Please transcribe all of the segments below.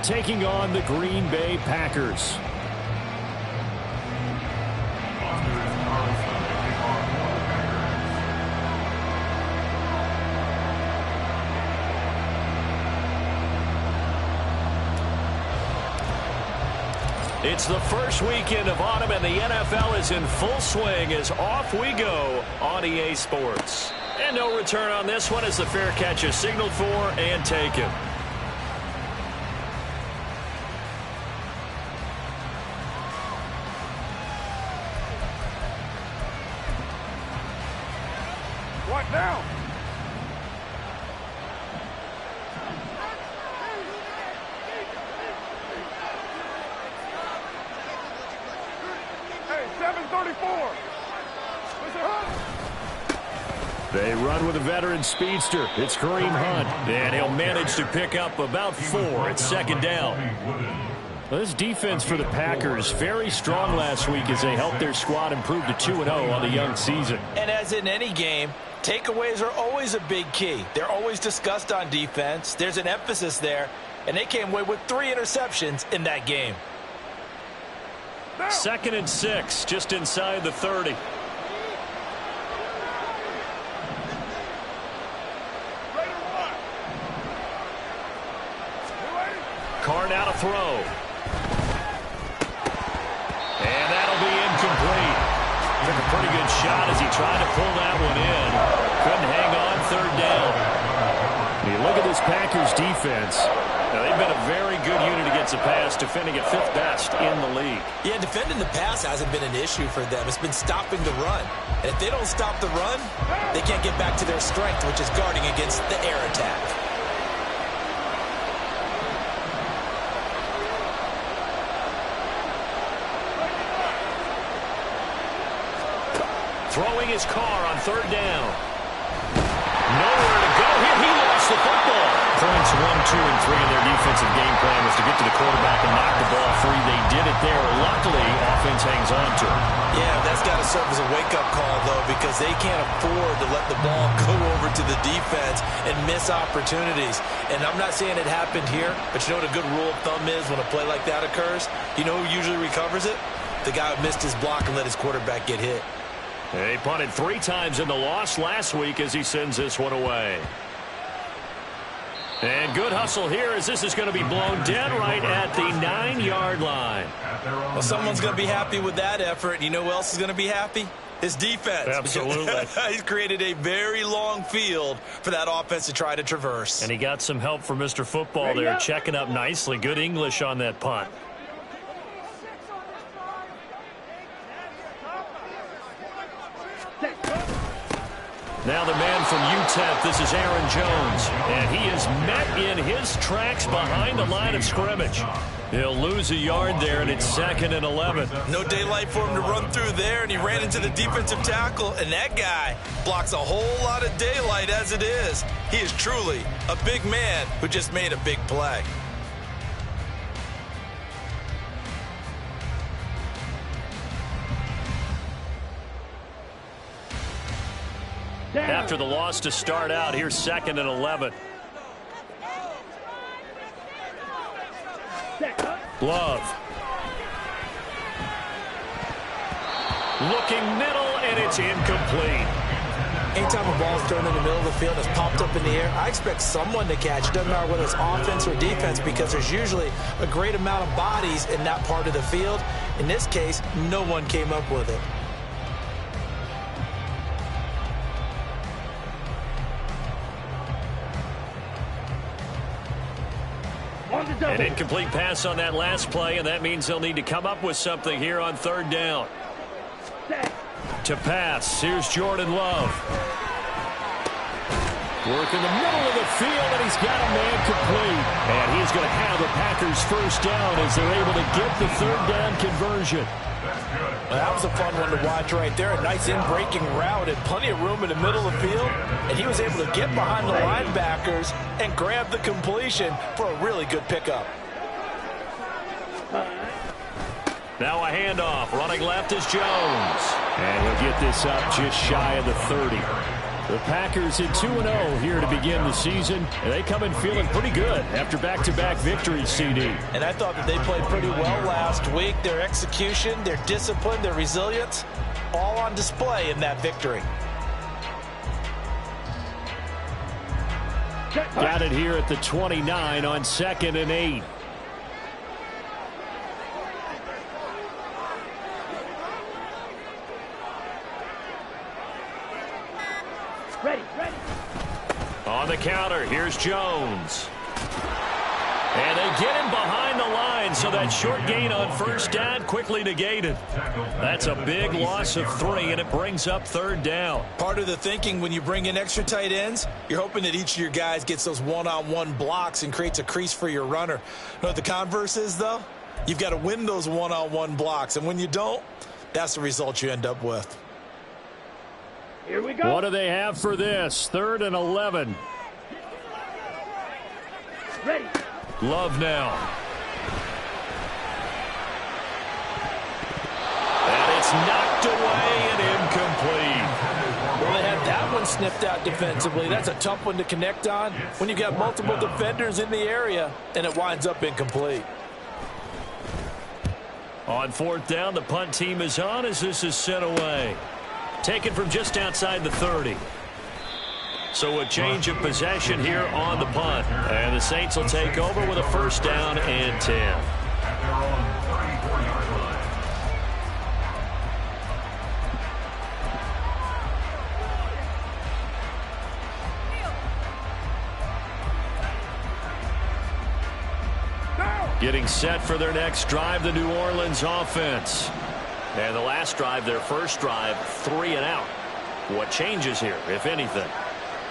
taking on the Green Bay Packers. It's the first weekend of autumn, and the NFL is in full swing as off we go on EA Sports. And no return on this one as the fair catch is signaled for and taken. What now? Hey, 734. They run with a veteran speedster. It's Kareem Hunt, and he'll manage to pick up about 4 at second down. Well, this defense for the Packers, very strong last week as they helped their squad improve to 2-0 on the young season. And as in any game, takeaways are always a big key. They're always discussed on defense. There's an emphasis there, and they came away with 3 interceptions in that game. 2nd and 6, just inside the 30. Carr now to throw. And that'll be incomplete. Took a pretty good shot as he tried to pull that one in. Couldn't hang on 3rd down. When you look at this Packers defense, now they've been a very good unit against the pass, defending at 5th best in the league. Yeah, defending the pass hasn't been an issue for them. It's been stopping the run. And if they don't stop the run, they can't get back to their strength, which is guarding against the air attack. Throwing his Carr on 3rd down. Nowhere to go here. He lost the football. Points 1, 2, and 3 in their defensive game plan was to get to the quarterback and knock the ball free. They did it there. Luckily, offense hangs on to it. Yeah, that's got to serve as a wake-up call, though, because they can't afford to let the ball go over to the defense and miss opportunities. And I'm not saying it happened here, but you know what a good rule of thumb is when a play like that occurs? You know who usually recovers it? The guy who missed his block and let his quarterback get hit. They punted 3 times in the loss last week as he sends this one away. And good hustle here as this is going to be blown dead right at the 9-yard line. Well, someone's going to be happy with that effort. You know who else is going to be happy? His defense. Absolutely. He's created a very long field for that offense to try to traverse. And he got some help from Mr. Football there, checking up nicely. Good English on that punt. Now the man from UTEP, this is Aaron Jones. And he is met in his tracks behind the line of scrimmage. He'll lose a yard there, and it's 2nd and 11. No daylight for him to run through there, and he ran into the defensive tackle, and that guy blocks a whole lot of daylight as it is. He is truly a big man who just made a big play. After the loss to start out, here's 2nd and 11. Love. Looking middle, and it's incomplete. Anytime a ball's thrown in the middle of the field, it's popped up in the air, I expect someone to catch. It doesn't matter whether it's offense or defense, because there's usually a great amount of bodies in that part of the field. In this case, no one came up with it. An incomplete pass on that last play, and that means they'll need to come up with something here on 3rd down. To pass, here's Jordan Love. Work in the middle of the field, and he's got a man complete. And he's going to have the Packers 1st down as they're able to get the 3rd down conversion. Well, that was a fun one to watch right there. A nice in-breaking route and plenty of room in the middle of the field. And he was able to get behind the linebackers and grab the completion for a really good pickup. Now a handoff. Running left is Jones. And he'll get this up just shy of the 30. The Packers at 2-0 here to begin the season, and they come in feeling pretty good after back-to-back victories, CD. And I thought that they played pretty well last week. Their execution, their discipline, their resilience, all on display in that victory. Got it here at the 29 on 2nd and 8. Ready. On the counter, here's Jones. And they get him behind the line, so that short gain on first down quickly negated. That's a big loss of 3, and it brings up 3rd down. Part of the thinking when you bring in extra tight ends, you're hoping that each of your guys gets those one-on-one blocks and creates a crease for your runner. You know what the converse is, though? You've got to win those one-on-one blocks, and when you don't, that's the result you end up with. Here we go. What do they have for this? 3rd and 11. Ready. Love now. And it's knocked away and incomplete. Well, they had that one sniffed out defensively. That's a tough one to connect on when you've got multiple defenders in the area, and it winds up incomplete. On 4th down, the punt team is on as this is sent away. Taken from just outside the 30. So a change of possession here on the punt. And the Saints will take over with a 1st down and 10. Getting set for their next drive, the New Orleans offense. And the last drive, their first drive, 3 and out. What changes here, if anything?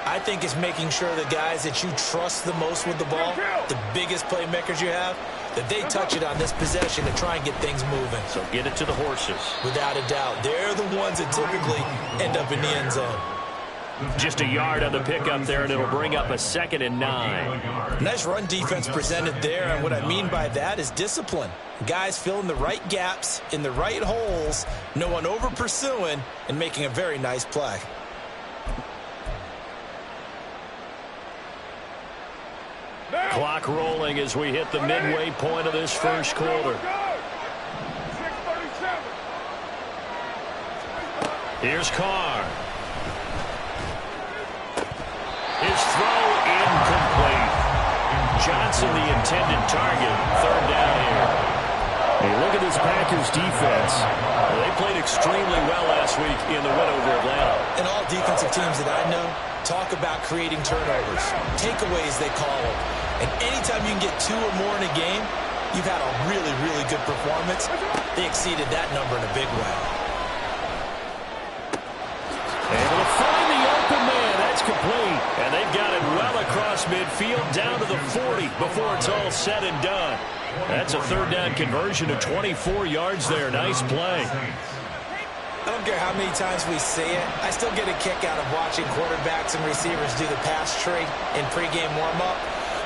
I think it's making sure the guys that you trust the most with the ball, the biggest playmakers you have, that they touch it on this possession to try and get things moving. So get it to the horses. Without a doubt. They're the ones that typically end up in the end zone. Just a yard on the pickup there, and it'll bring up a 2nd and 9. Nice run defense presented there, and what I mean by that is discipline. Guys filling the right gaps in the right holes, no one over pursuing, and making a very nice play. Clock rolling as we hit the midway point of this first quarter. 6:37. Here's Carr. His throw incomplete. Johnson the intended target. 3rd down here. Hey, look at this Packers defense. They played extremely well last week in the win over Atlanta. And all defensive teams that I know talk about creating turnovers. Takeaways, they call them. And anytime you can get 2 or more in a game, you've had a really, really good performance. They exceeded that number in a big way. Able to find the open man. That's complete. And they've got it well across midfield down to the 40 before it's all said and done. That's a 3rd down conversion of 24 yards there. Nice play. I don't care how many times we see it. I still get a kick out of watching quarterbacks and receivers do the pass tree in pregame warm-up.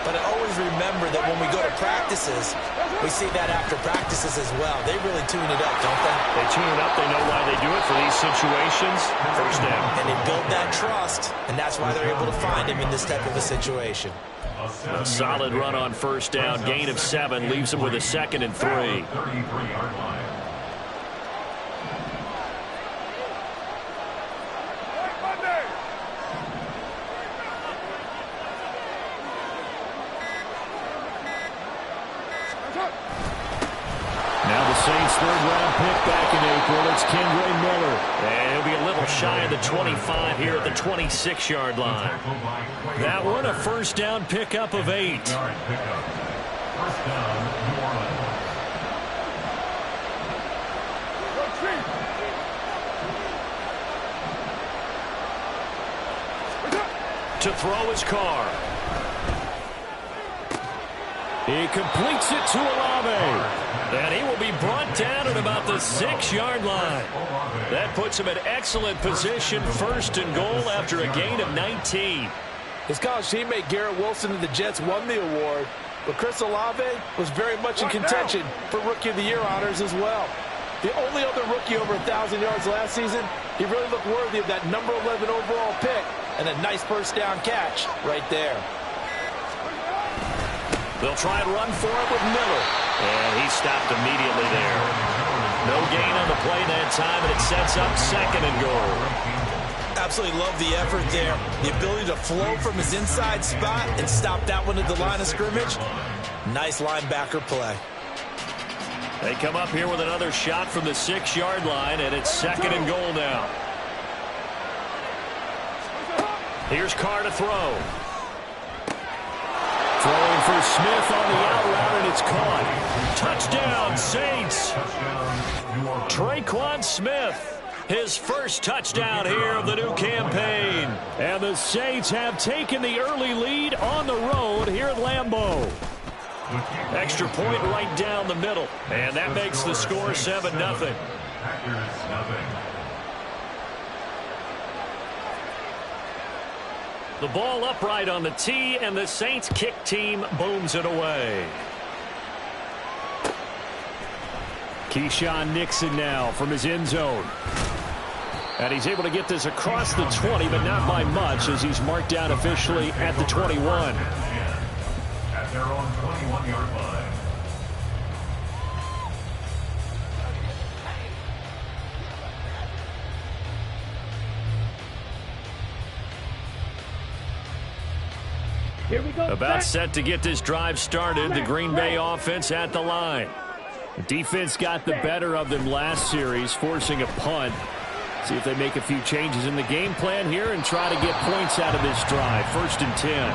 But I always remember that when we go to practices, we see that after practices as well. They really tune it up, don't they? They tune it up. They know why they do it for these situations. 1st down. And they build that trust, and that's why they're able to find him in this type of a situation. A solid run on 1st down. Gain of 7 leaves them with a 2nd and 3. Now the Saints' 3rd-round pick back in April. It's Kendre Miller. And he'll be a little shy of the 25 here at the 26-yard line. That one, a 1st down pickup of 8. To throw his Carr. He completes it to Olave. And he will be brought down at about the 6-yard line. That puts him in excellent position, 1st and goal after a gain of 19. His college teammate Garrett Wilson of the Jets won the award, but Chris Olave was very much in contention for Rookie of the Year honors as well. The only other rookie over 1,000 yards last season, he really looked worthy of that number 11 overall pick. and a nice first down catch right there. They'll try and run for it with Miller. And he stopped immediately there. No gain on the play that time, and it sets up 2nd and goal. Absolutely love the effort there. The ability to flow from his inside spot and stop that one at the line of scrimmage. Nice linebacker play. They come up here with another shot from the 6-yard line, and it's 2nd and goal now. Here's Carr to throw. Throwing for Smith on the out route, and it's caught. Touchdown, Saints. Traquan Smith, his first touchdown here of the new campaign. And the Saints have taken the early lead on the road here at Lambeau. Extra point right down the middle, and that makes the score 7-0. The ball upright on the tee, and the Saints kick team booms it away. Keyshawn Nixon now from his end zone. And he's able to get this across the 20, but not by much, as he's marked down officially at the 21. At their own 21-yard line. Here we go. About set to get this drive started. The Green Bay offense at the line. The defense got the better of them last series, forcing a punt. See if they make a few changes in the game plan here and try to get points out of this drive. 1st and 10.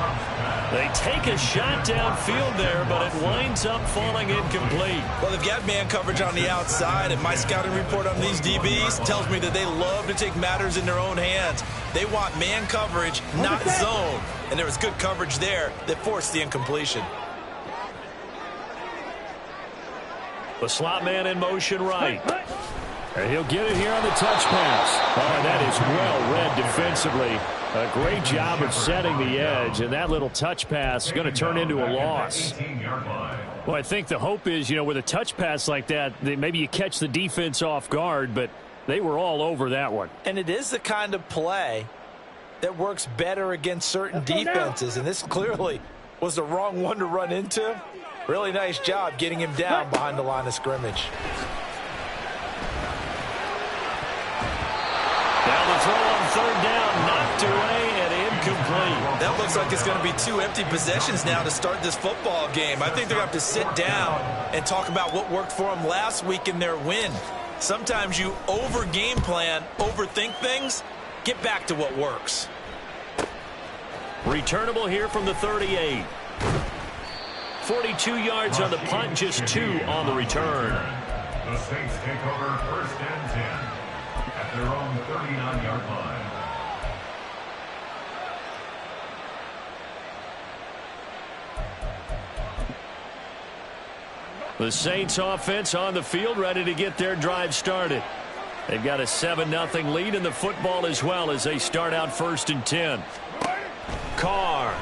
They take a shot downfield there, but it winds up falling incomplete. Well, they've got man coverage on the outside, and my scouting report on these DBs tells me that they love to take matters in their own hands. They want man coverage, not zone. And there was good coverage there that forced the incompletion. The slot man in motion right. And he'll get it here on the touch pass. Oh, that is well read defensively. A great job of setting the edge, and that little touch pass is going to turn into a loss. Well, I think the hope is, with a touch pass like that, maybe you catch the defense off guard, but they were all over that one. And it is the kind of play that works better against certain defenses, and this clearly was the wrong one to run into. Really nice job getting him down behind the line of scrimmage. Now the throw on 3rd down, knocked away and incomplete. That looks like it's going to be 2 empty possessions now to start this football game. I think they're going to have to sit down and talk about what worked for them last week in their win. Sometimes you over-game plan, overthink things, get back to what works. Returnable here from the 38. 42 yards on the punt, just 2 on the return. The Saints take over 1st and 10 at their own 39-yard line. The Saints offense on the field, ready to get their drive started. They've got a 7-0 lead in the football as well as they start out 1st and 10. Carr.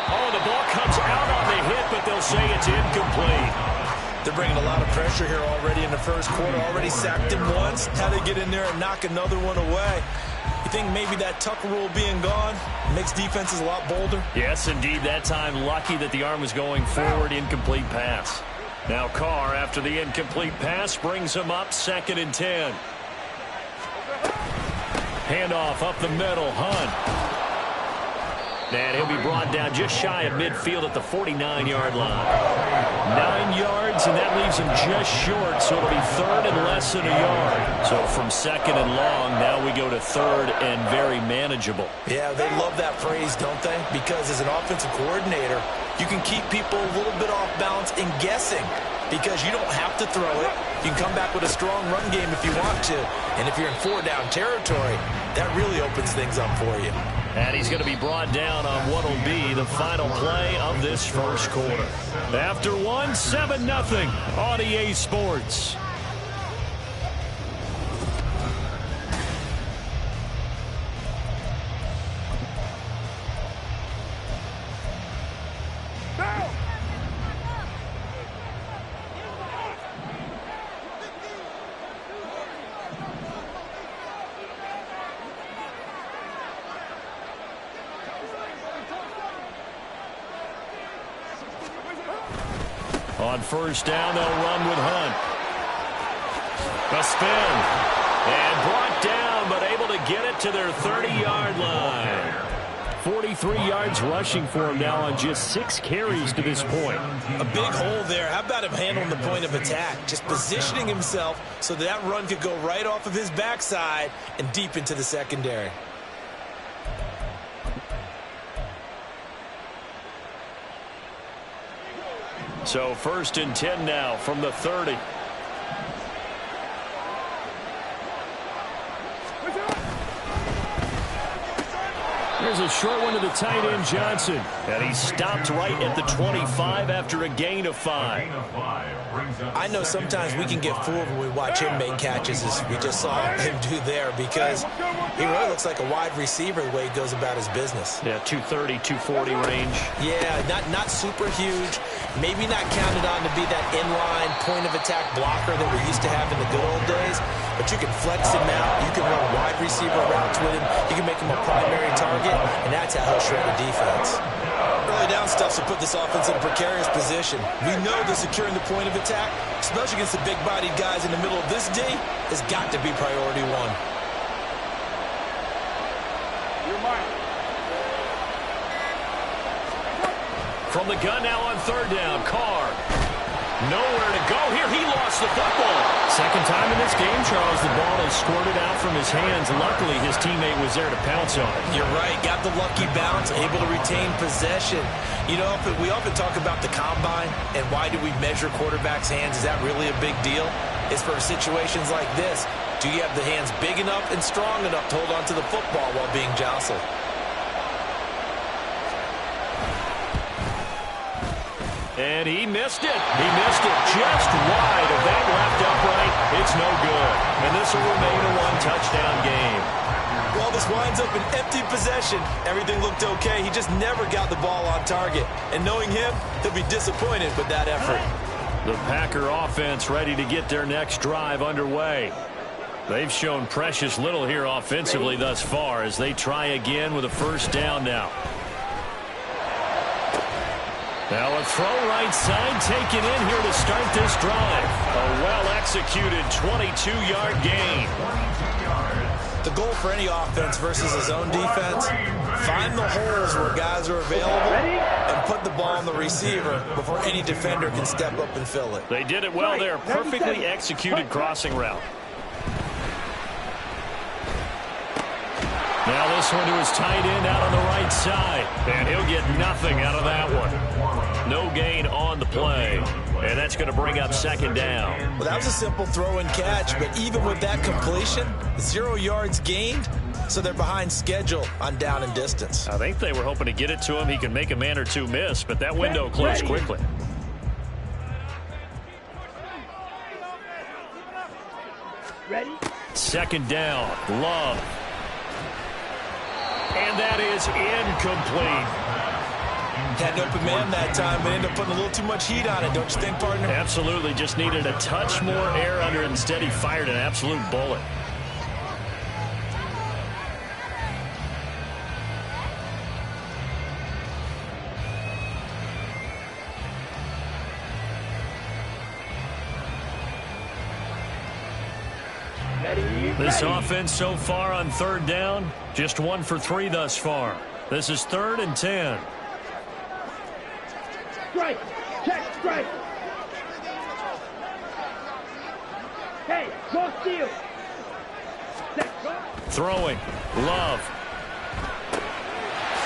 Oh, the ball comes out on the hit, but they'll say it's incomplete. They're bringing a lot of pressure here already in the first quarter. Already sacked him once. How to get in there and knock another one away. You think maybe that Tucker rule being gone makes defenses a lot bolder? Yes, indeed. That time, lucky that the arm was going forward. Incomplete pass. Now Carr, after the incomplete pass, brings him up 2nd and 10. Handoff up the middle. Hunt. And he'll be brought down just shy of midfield at the 49-yard line. 9 yards, and that leaves him just short, so it'll be 3rd and less than a yard. So from 2nd and long, now we go to 3rd and very manageable. Yeah, they love that phrase, don't they? Because as an offensive coordinator, you can keep people a little bit off balance and guessing because you don't have to throw it. You can come back with a strong run game if you want to. And if you're in 4-down territory, that really opens things up for you. And he's going to be brought down on what will be the final play of this first quarter. After 7-0 on EA Sports. On first down, they'll run with Hunt. A spin. And brought down, but able to get it to their 30-yard line. 43 yards rushing for him now on just 6 carries to this point. A big hole there. How about him handling the point of attack? Just positioning himself so that run could go right off of his backside and deep into the secondary. So 1st and 10 now from the 30. Here's a short one to the tight end, Johnson. And he stopped right at the 25 after a gain of 5. I know sometimes we can get fooled when we watch him make catches, as we just saw him do there, because he really looks like a wide receiver the way he goes about his business. Yeah, 230, 240 range. Yeah, not super huge. Maybe not counted on to be that inline point-of-attack blocker that we used to have in the good old days, but you can flex him out. You can run wide receiver routes with him. You can make him a primary target, and that's how he'll shred a defense. Early down stuff to put this offense in a precarious position. We know that securing the point of attack, especially against the big-bodied guys in the middle of this D, has got to be priority 1. From the gun now on 3rd down, Carr. Nowhere to go here. He lost the football. Second time in this game, Charles, the ball has squirted out from his hands. Luckily, his teammate was there to pounce on it. You're right. Got the lucky bounce, able to retain possession. You know, we often talk about the combine and why do we measure quarterbacks' hands. Is that really a big deal? It's for situations like this. Do you have the hands big enough and strong enough to hold on to the football while being jostled? And he missed it. He missed it just wide of that left upright. It's no good. And this will remain a 1-touchdown game. Well, this winds up an empty possession. Everything looked okay. He just never got the ball on target. And knowing him, he'll be disappointed with that effort. The Packer offense ready to get their next drive underway. They've shown precious little here offensively thus far as they try again with a 1st down now. Now a throw right side taken in here to start this drive. A well-executed 22-yard gain. The goal for any offense versus a zone defense, find the holes where guys are available and put the ball on the receiver before any defender can step up and fill it. They did it well there. Perfectly executed crossing route. Now this one to his tight end out on the right side. And he'll get nothing out of that one. No gain on the play. And that's going to bring up 2nd down. Well, that was a simple throw and catch, but even with that completion, 0 yards gained, so they're behind schedule on down and distance. I think they were hoping to get it to him. He can make a man or two miss, but that window closed quickly. Ready? 2nd down. Love. And that is incomplete. Had an open man that time, but ended up putting a little too much heat on it, don't you think, partner? Absolutely. Just needed a touch more air under it. Instead, he fired an absolute bullet. This offense so far on 3rd down, just 1 for 3 thus far. This is 3rd and 10. Strike! Check strike! Hey, go steal! Throwing. Love.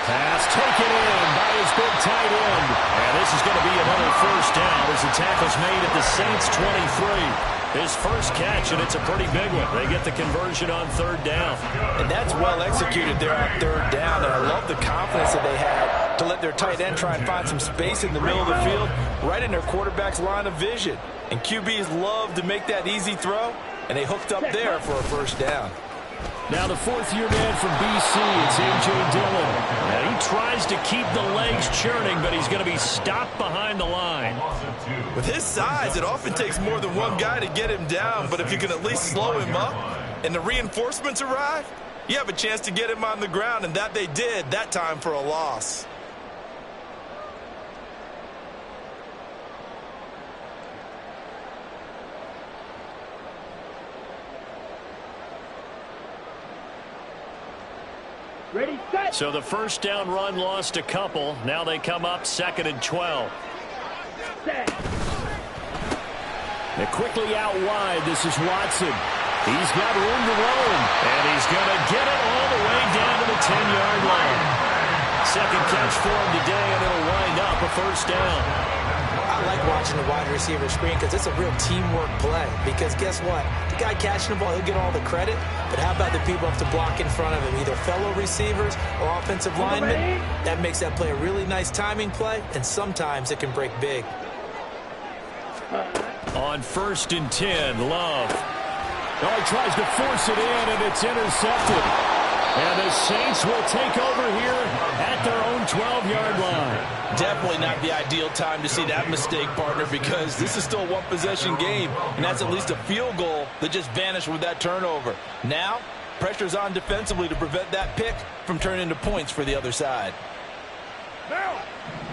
Pass taken in by his big tight end. And this is going to be another 1st down as the tackle's made at the Saints 23. His first catch, and it's a pretty big one. They get the conversion on 3rd down. And that's well executed there on 3rd down. And I love the confidence that they had to let their tight end try and find some space in the middle of the field, right in their quarterback's line of vision. And QBs love to make that easy throw, and they hooked up there for a 1st down. Now the 4th-year man from BC, it's A.J. Dillon. And he tries to keep the legs churning, but he's going to be stopped behind the line. With his size, it often takes more than one guy to get him down, but if you can at least slow him up and the reinforcements arrive, you have a chance to get him on the ground, and that they did, that time for a loss. Ready, set. So the first down run lost a couple. Now they come up 2nd and 12. Set. They're quickly out wide. This is Watson. He's got room to roam. And he's going to get it all the way down to the 10-yard line. Second catch for him today, and it'll wind up a first down. I like watching the wide receiver screen because it's a real teamwork play. Because guess what? The guy catching the ball, he'll get all the credit. But how about the people have to block in front of him, either fellow receivers or offensive linemen? That makes that play a really nice timing play, and sometimes it can break big. On 1st and 10, Love. Oh, he tries to force it in, and it's intercepted. And the Saints will take over here at their own 12-yard line. Definitely not the ideal time to see that mistake, partner, because this is still a one-possession game, and that's at least a field goal that just vanished with that turnover. Now, pressure's on defensively to prevent that pick from turning into points for the other side.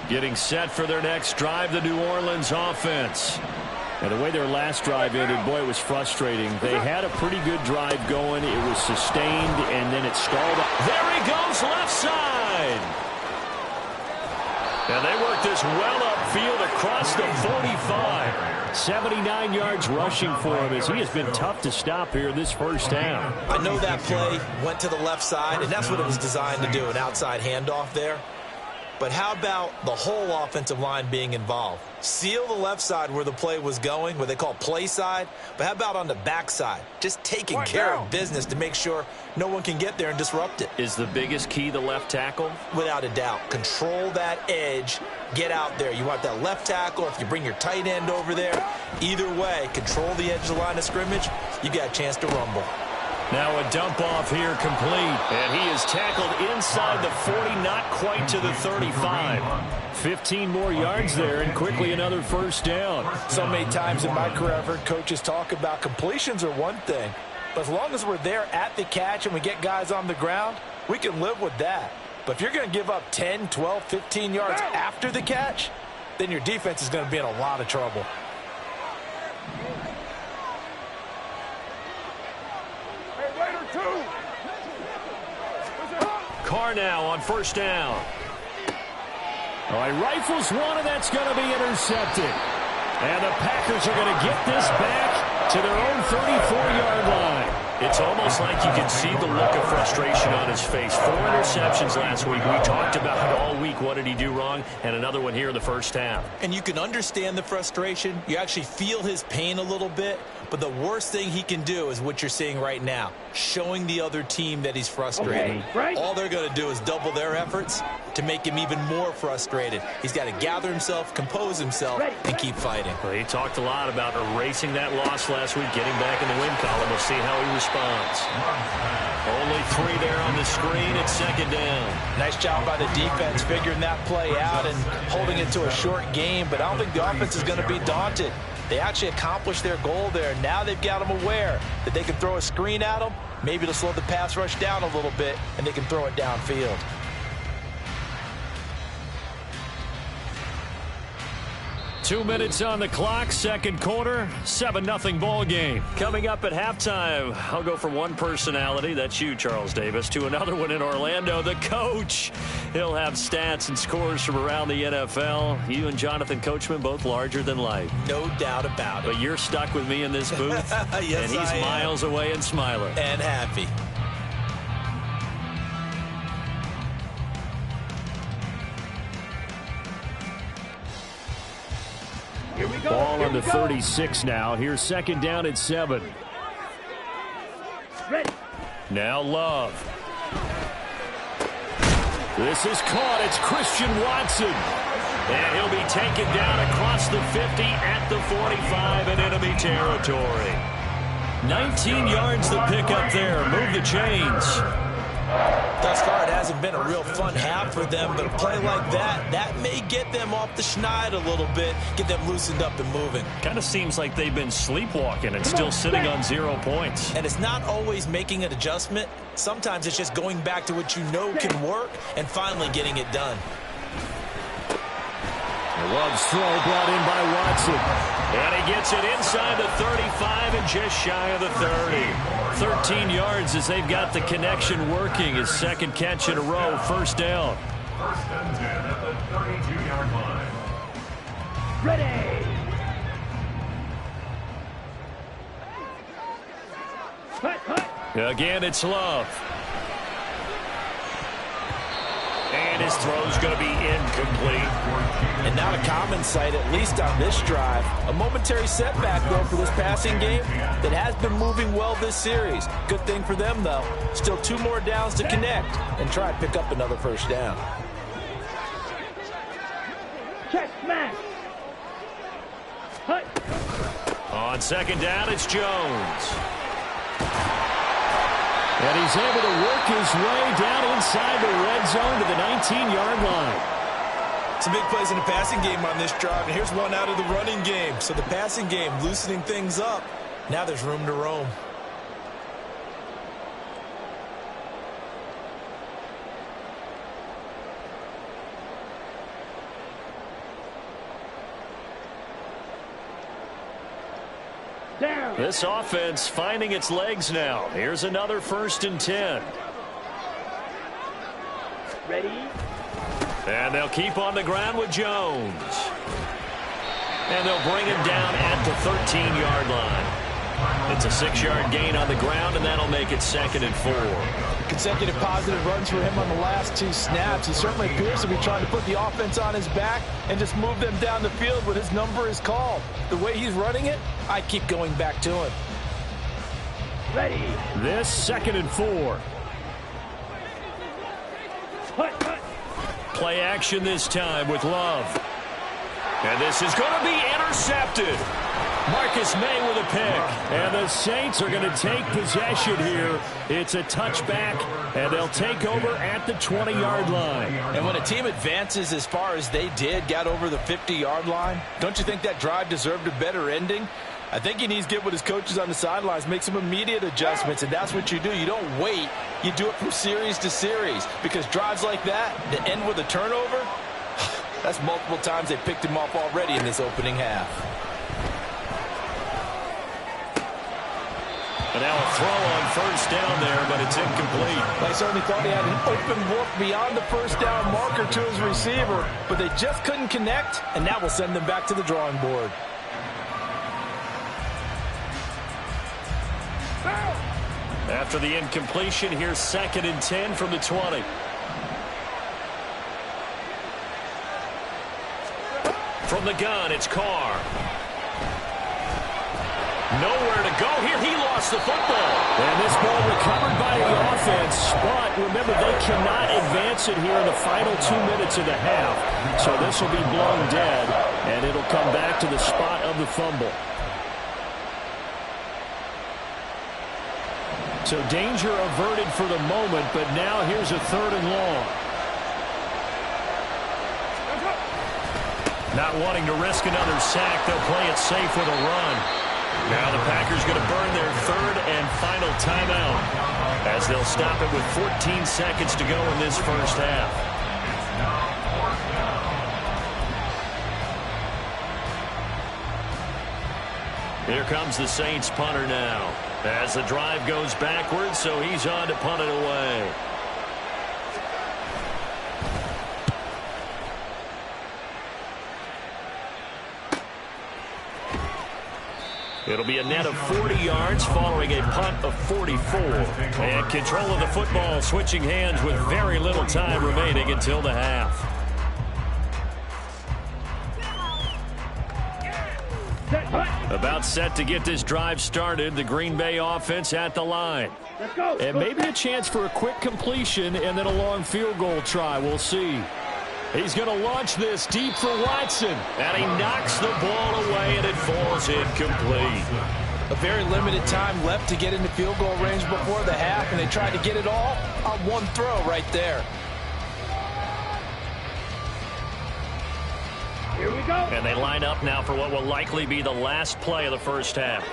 Getting set for their next drive, the New Orleans offense. And the way their last drive ended, boy, it was frustrating. They had a pretty good drive going. It was sustained, and then it stalled. There he goes, left side. And they work this well upfield across the 45. 79 yards rushing for him as he has been tough to stop here this first half. I know that play went to the left side, and that's what it was designed to do, an outside handoff there. But how about the whole offensive line being involved? Seal the left side where the play was going, what they call play side. But how about on the back side? Just taking care of business to make sure no one can get there and disrupt it. Is the biggest key the left tackle? Without a doubt. Control that edge. Get out there. You want that left tackle. If you bring your tight end over there, either way, control the edge of the line of scrimmage. You got a chance to rumble. Now a dump off here complete. And he is tackled inside the 40, not quite to the 35. 15 more yards there, and quickly another first down. So many times in my career I've heard coaches talk about completions are one thing, but as long as we're there at the catch and we get guys on the ground, we can live with that. But if you're going to give up 10, 12, 15 yards after the catch, then your defense is going to be in a lot of trouble. Carr now on first down. All right, rifles one, and that's going to be intercepted. And the Packers are going to get this back to their own 34-yard line. It's almost like you can see the look of frustration on his face. 4 interceptions last week. We talked about it all week. What did he do wrong? And another one here in the first half. And you can understand the frustration. You actually feel his pain a little bit. But the worst thing he can do is what you're seeing right now, showing the other team that he's frustrated. Okay, right. All they're going to do is double their efforts to make him even more frustrated. He's got to gather himself, compose himself, and keep fighting. Well, he talked a lot about erasing that loss last week, getting back in the win column. We'll see how he responds. Only 3 there on the screen at second down. Nice job by the defense figuring that play out and holding it to a short game, but I don't think the offense is going to be daunted. They actually accomplished their goal there. Now they've got them aware that they can throw a screen at them, maybe to slow the pass rush down a little bit, and they can throw it downfield. 2 minutes on the clock, second quarter, 7-0 ball game. Coming up at halftime, I'll go from one personality, that's you, Charles Davis, to another one in Orlando, the coach. He'll have stats and scores from around the NFL. You and Jonathan Coachman, both larger than life. No doubt about it. But you're stuck with me in this booth, Yes, and he's I am. miles away and smiling. And happy. Here we go. Ball Here on the we go. 36 now. Here's second down at 7. Ready. Now Love. This is caught. It's Christian Watson. And he'll be taken down across the 50 at the 45 in enemy territory. 19 yards the pickup there. Move the chains. Thus far, it hasn't been a real fun half for them, but a play like that may get them off the schneid a little bit, get them loosened up and moving. Kind of seems like they've been sleepwalking and still sitting on 0 points. And it's not always making an adjustment. Sometimes it's just going back to what you know can work and finally getting it done. Love's throw brought in by Watson. And he gets it inside the 35 and just shy of the 30. 13 yards as they've got the connection working. His second catch in a row, first down. First and 10 at the 32-yard line. Ready. Hut, hut. Again, it's Love. And his throw's going to be incomplete. And not a common sight, at least on this drive. A momentary setback, though, for this passing game that has been moving well this series. Good thing for them, though. Still 2 more downs to connect and try to pick up another first down. Check smash. Hut. On second down, it's Jones. And he's able to work his way down inside the red zone to the 19-yard line. Some big plays in the passing game on this drive, and here's one out of the running game. So the passing game loosening things up. Now there's room to roam. Down. This offense finding its legs now. Here's another first and 10. Ready. And they'll keep on the ground with Jones. And they'll bring him down at the 13-yard line. It's a 6-yard gain on the ground, and that'll make it 2nd and 4. Consecutive positive runs for him on the last 2 snaps. He certainly appears to be trying to put the offense on his back and just move them down the field when his number is called. The way he's running it, I keep going back to him. Ready. This 2nd and 4. Hut, hut. Play action this time with Love. And this is going to be intercepted. Marcus May with a pick. And the Saints are going to take possession here. It's a touchback, and they'll take over at the 20-yard line. And when a team advances as far as they did, got over the 50-yard line, don't you think that drive deserved a better ending? I think he needs to get with his coaches on the sidelines, make some immediate adjustments, and that's what you do. You don't wait. You do it from series to series, because drives like that end with a turnover, that's multiple times they picked him off already in this opening half. And now a throw on first down there, but it's incomplete. I certainly thought he had an open look beyond the first down marker to his receiver, but they just couldn't connect, and that will send them back to the drawing board. After the incompletion, here's 2nd and 10 from the 20. From the gun, it's Carr. Nowhere to go here. He lost the football. And this ball recovered by the offense. But remember, they cannot advance it here in the final 2 minutes of the half. So this will be blown dead, and it'll come back to the spot of the fumble. So danger averted for the moment, but now here's a 3rd and long. Not wanting to risk another sack, they'll play it safe with a run. Now the Packers going to burn their 3rd and final timeout as they'll stop it with 14 seconds to go in this first half. Here comes the Saints punter now as the drive goes backwards, so he's on to punt it away. It'll be a net of 40 yards following a punt of 44. And control of the football switching hands with very little time remaining until the half. About set to get this drive started. The Green Bay offense at the line. Let's go. And maybe a chance for a quick completion and then a long field goal try. We'll see. He's going to launch this deep for Watson. And he knocks the ball away, and it falls incomplete. A very limited time left to get into field goal range before the half, and they tried to get it all on one throw right there. Here we go. And they line up now for what will likely be the last play of the first half.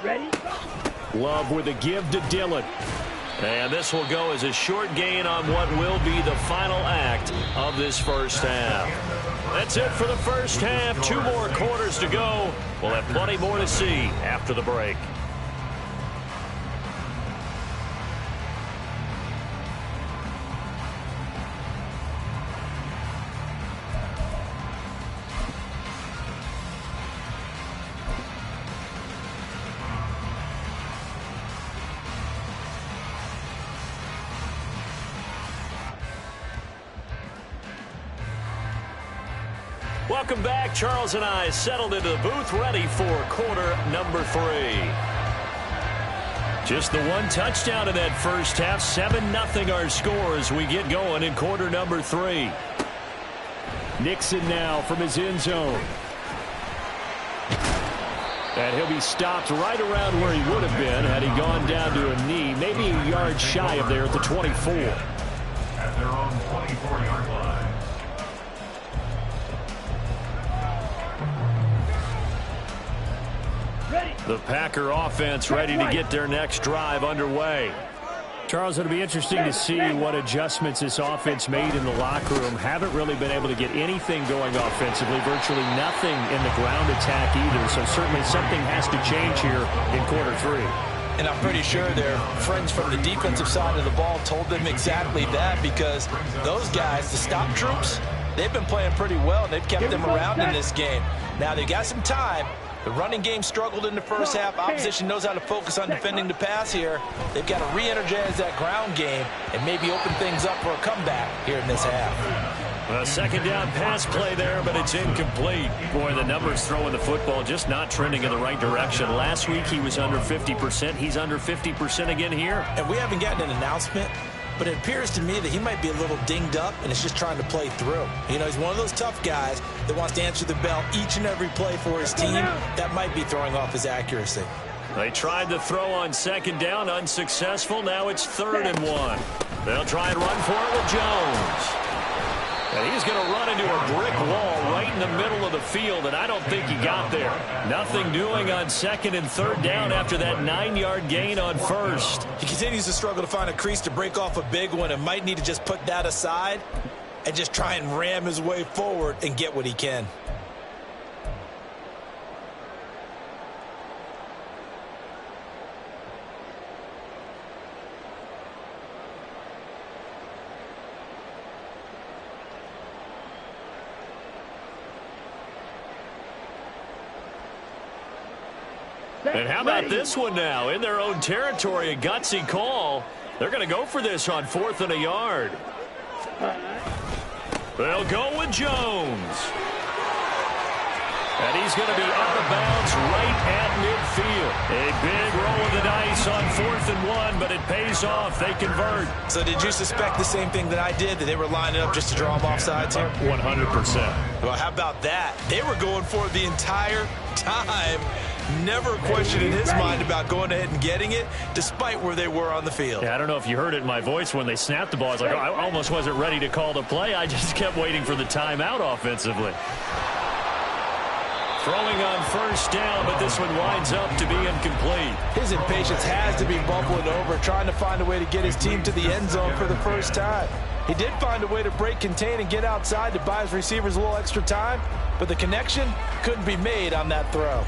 Ready? Love with a give to Dillon. And this will go as a short gain on what will be the final act of this first half. That's it for the first half. 2 more quarters to go. We'll have plenty more to see after the break. Welcome back. Charles and I settled into the booth, ready for quarter number 3. Just the one touchdown in that first half. 7-0 our score as we get going in quarter number 3. Nixon now from his end zone. And he'll be stopped right around where he would have been had he gone down to a knee, maybe a yard shy of there at the 24. At their own 24-yard line. The Packer offense ready to get their next drive underway. Charles, it'll be interesting to see what adjustments this offense made in the locker room. Haven't really been able to get anything going offensively, virtually nothing in the ground attack either. So certainly something has to change here in quarter 3. And I'm pretty sure their friends from the defensive side of the ball told them exactly that, because those guys, the stop troops, they've been playing pretty well, and they've kept them around in this game. Now, they've got some time. The running game struggled in the first half. Opposition knows how to focus on defending the pass here. They've got to re-energize that ground game and maybe open things up for a comeback here in this half. A second down pass play there, but it's incomplete. Boy, the numbers throwing the football just not trending in the right direction. Last week he was under 50%. He's under 50% again here. And we haven't gotten an announcement, but it appears to me that he might be a little dinged up and is just trying to play through. You know, he's one of those tough guys that wants to answer the bell each and every play for his team. That might be throwing off his accuracy. They tried to throw on second down, unsuccessful. Now it's 3rd and 1. They'll try and run for it with Jones. And he's going to run into a brick wall right in the middle of the field, and I don't think he got there. Nothing doing on 2nd and 3rd down after that 9-yard gain on 1st. He continues to struggle to find a crease to break off a big one and might need to just put that aside and just try and ram his way forward and get what he can. And how about this one now? In their own territory, a gutsy call. They're going to go for this on 4th and a yard. They'll go with Jones. And he's going to be out of bounds right at midfield. A big roll of the dice on 4th and 1, but it pays off. They convert. So did you suspect the same thing that I did, that they were lining up just to draw them off sides here? 100%. Well, how about that? They were going for it the entire time. Never a question in his mind about going ahead and getting it, despite where they were on the field. Yeah, I don't know if you heard it in my voice when they snapped the ball. I was like, oh, I almost wasn't ready to call the play. I just kept waiting for the timeout offensively. Throwing on 1st down, but this one winds up to be incomplete. His impatience has to be bubbling over, trying to find a way to get his team to the end zone for the first time. He did find a way to break, contain, and get outside to buy his receivers a little extra time, but the connection couldn't be made on that throw.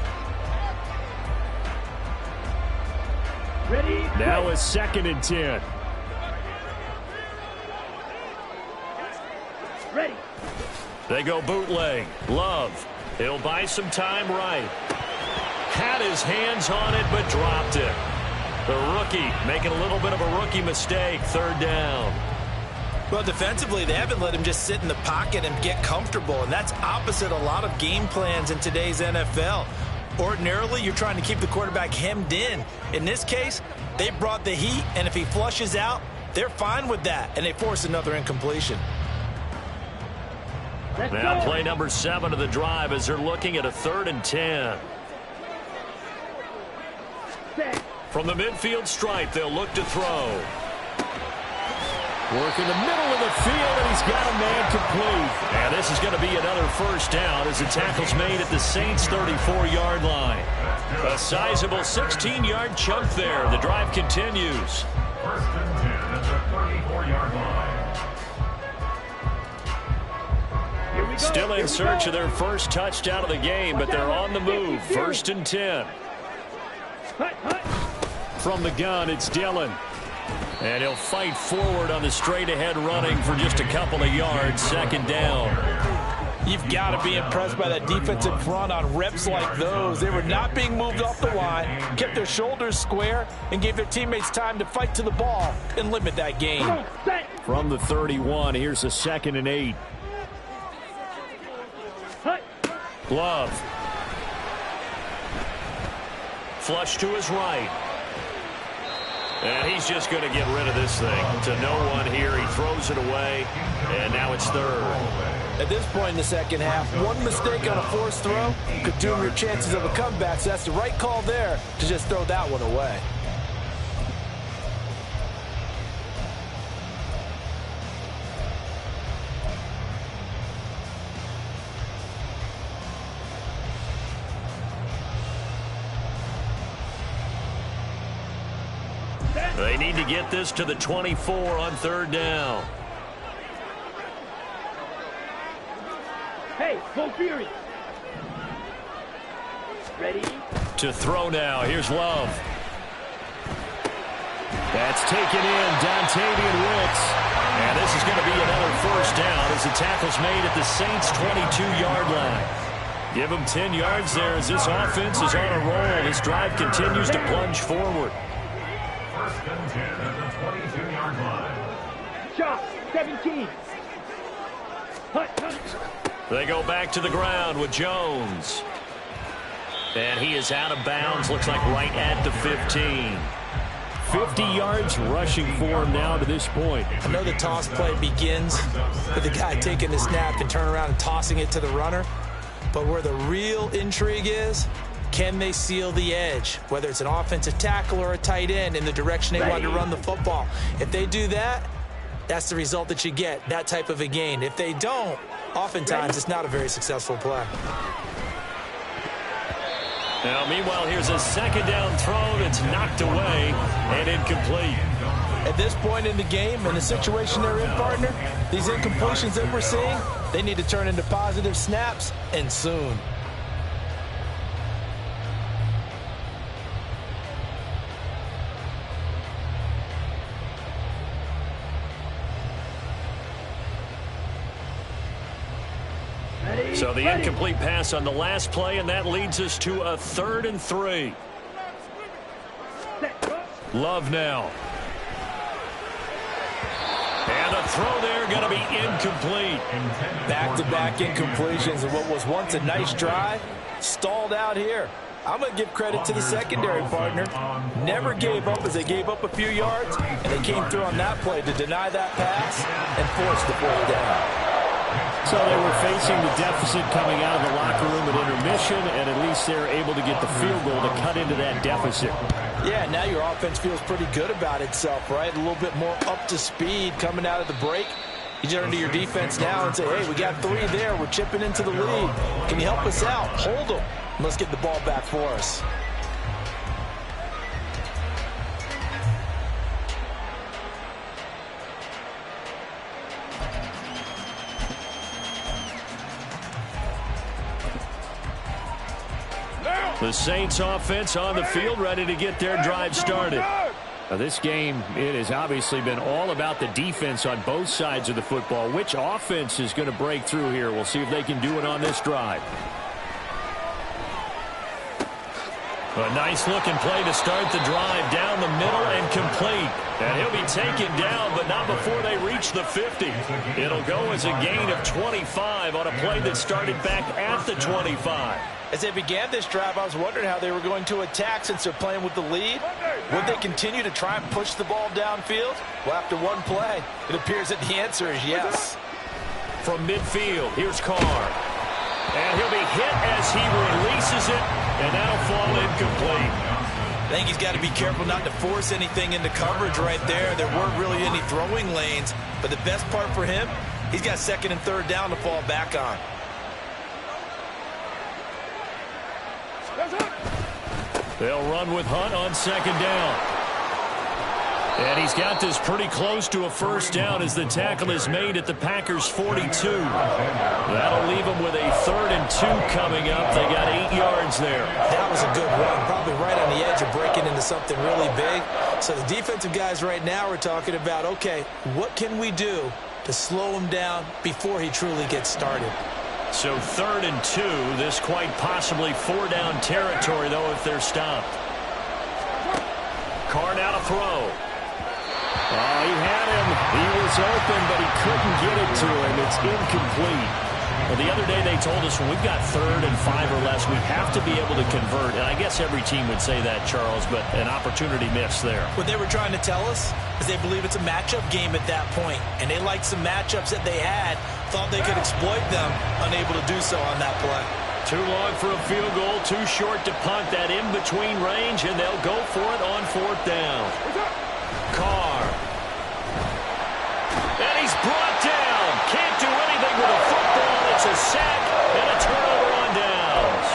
Ready? Now a 2nd and 10. Ready. They go bootleg. Love. He'll buy some time right. Had his hands on it, but dropped it. The rookie making a little bit of a rookie mistake. 3rd down. Well, defensively, they haven't let him just sit in the pocket and get comfortable, and that's opposite a lot of game plans in today's NFL. Ordinarily, you're trying to keep the quarterback hemmed in. In this case, they brought the heat, and if he flushes out, they're fine with that, and they force another incompletion. Now play number 7 of the drive as they're looking at a 3rd and 10. From the midfield stripe, they'll look to throw. Work in the middle of the field, and he's got a man complete. And this is going to be another 1st down as the tackle's made at the Saints' 34-yard line. A sizable 16-yard chunk there. The drive continues. First and 10 at the 34-yard line. Here we go. Still Here in we search go. of their first touchdown of the game, but they're on the move. First and 10. Hut, hut. From the gun, it's Dillon. And he'll fight forward on the straight-ahead running for just a couple of yards. Second down. You've got to be impressed by that defensive front on reps like those. They were not being moved off the line, kept their shoulders square, and gave their teammates time to fight to the ball and limit that gain. Come on, set. From the 31, here's a 2nd and 8. Hut. Glove. Flush to his right. And he's just going to get rid of this thing. To no one here. He throws it away. And now it's third. At this point in the second half, one mistake on a forced throw could doom your chances of a comeback. So that's the right call there to just throw that one away. They need to get this to the 24 on third down. Hey, full fury. Ready? To throw now. Here's Love. That's taken in. Dontavian Wicks. And this is going to be another first down as the tackle's made at the Saints' 22-yard line. Give them 10 yards there as this offense is on a roll. This drive continues to plunge forward. First and 10 at the 22-yard line. Shot. 17. Hut, hut. They go back to the ground with Jones. And he is out of bounds. Looks like right at the 15. 50 yards rushing for him now to this point. I know the toss play begins with the guy taking the snap and turn around and tossing it to the runner. But where the real intrigue is, can they seal the edge? Whether it's an offensive tackle or a tight end in the direction they want to run the football. If they do that, that's the result that you get, that type of a gain. If they don't, oftentimes it's not a very successful play. Now, meanwhile, here's a second down throw that's knocked away and incomplete. At this point in the game and the situation they're in, partner, these incompletions that we're seeing, they need to turn into positive snaps, and soon. So the incomplete pass on the last play, and that leads us to a 3rd and 3. Love now. And the throw there going to be incomplete. Back-to-back incompletions of what was once a nice drive, stalled out here. I'm going to give credit to the secondary, partner. Never gave up as they gave up a few yards, and they came through on that play to deny that pass and force the fourth down. So they were facing the deficit coming out of the locker room at intermission, and at least they're able to get the field goal to cut into that deficit. Yeah, now your offense feels pretty good about itself, right? A little bit more up to speed coming out of the break. You turn to your defense now and say, hey, we got 3 there. We're chipping into the lead. Can you help us out? Hold them. Let's get the ball back for us. The Saints offense on the field, ready to get their drive started. Now, this game, it has obviously been all about the defense on both sides of the football. Which offense is going to break through here? We'll see if they can do it on this drive. A nice-looking play to start the drive down the middle and complete. And he'll be taken down, but not before they reach the 50. It'll go as a gain of 25 on a play that started back at the 25. As they began this drive, I was wondering how they were going to attack since they're playing with the lead. Would they continue to try and push the ball downfield? Well, after one play, it appears that the answer is yes. From midfield, here's Carr. And he'll be hit as he releases it, and that'll fall incomplete. I think he's got to be careful not to force anything into coverage right there. There weren't really any throwing lanes, but the best part for him, he's got 2nd and 3rd down to fall back on. They'll run with Hunt on 2nd down. And he's got this pretty close to a first down as the tackle is made at the Packers' 42. That'll leave them with a 3rd and 2 coming up. They got 8 yards there. That was a good run, probably right on the edge of breaking into something really big. So the defensive guys right now are talking about, okay, what can we do to slow him down before he truly gets started? So 3rd and 2, this quite possibly 4-down territory, though, if they're stopped. Carr now to throw. Oh, he had him. He was open, but he couldn't get it to him. It's incomplete. Well, the other day they told us when we've got 3rd and 5 or less, we have to be able to convert. And I guess every team would say that, Charles, but an opportunity missed there. What they were trying to tell us is they believe it's a matchup game at that point, and they liked some matchups that they had, thought they could exploit them, unable to do so on that play. Too long for a field goal, too short to punt. That in-between range, and they'll go for it on 4th down. Carr. And he's brought down. Can't do anything with a football. It's a sack and a turnover on downs.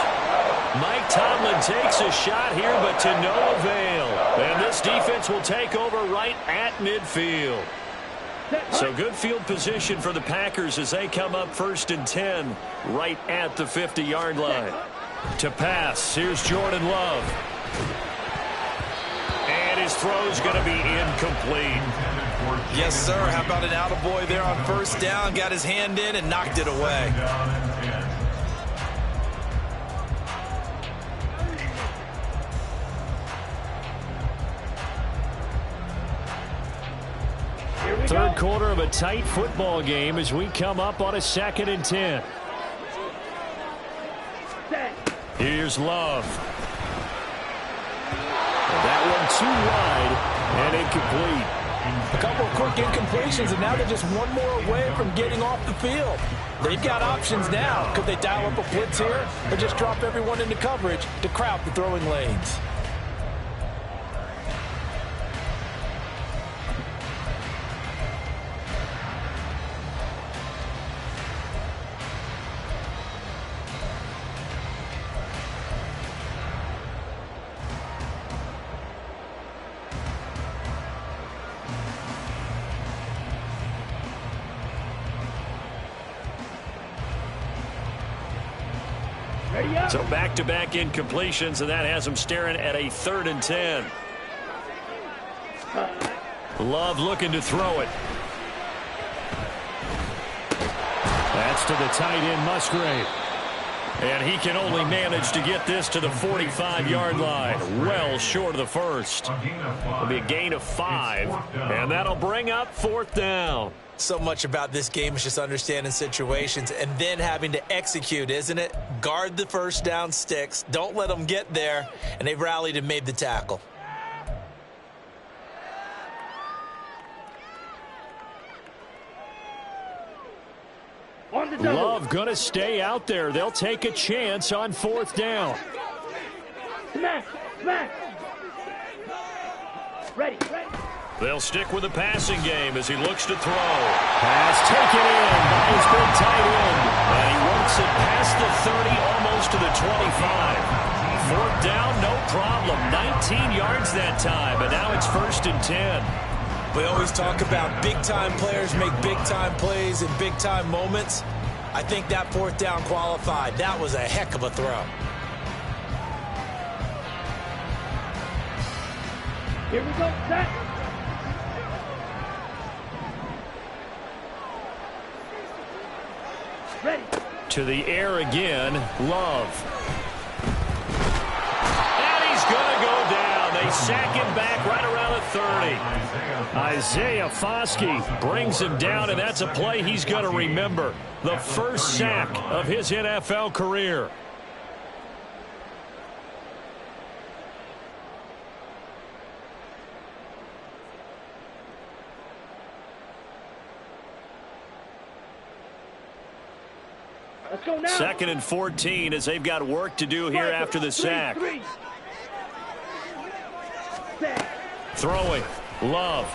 Mike Tomlin takes a shot here, but to no avail. And this defense will take over right at midfield. So good field position for the Packers as they come up 1st and 10 right at the 50-yard line. To pass, here's Jordan Love. And his throw's going to be incomplete. Yes, sir. How about an attaboy there on 1st down? Got his hand in and knocked it away. Third quarter of a tight football game as we come up on a 2nd and 10. Here's Love. And that one too wide and incomplete. A couple of quick incompletions, and now they're just one more away from getting off the field. They've got options now. Could they dial up a blitz here or just drop everyone into coverage to crowd the throwing lanes? So back-to-back incompletions, and that has them staring at a 3rd and 10. Love looking to throw it. That's to the tight end, Musgrave. And he can only manage to get this to the 45-yard line. Well short of the first. It'll be a gain of 5, and that'll bring up 4th down. So much about this game is just understanding situations and then having to execute, isn't it? Guard the 1st down sticks. Don't let them get there. And they rallied and made the tackle. Love going to stay out there. They'll take a chance on 4th down. Smack! Smack! Ready! They'll stick with the passing game as he looks to throw. Pass taken in by his big tight end. And he works it past the 30, almost to the 25. 4th down, no problem. 19 yards that time, and now it's 1st and 10. We always talk about big-time players make big-time plays in big-time moments. I think that 4th down qualified. That was a heck of a throw. Here we go, set! Ready. To the air again, Love. And he's going to go down. They sack him back right around the 30. Isaiah Foskey brings him down, and that's a play he's going to remember. The first sack of his NFL career. Let's go now. 2nd and 14 as they've got work to do here after the sack. Throwing. Love.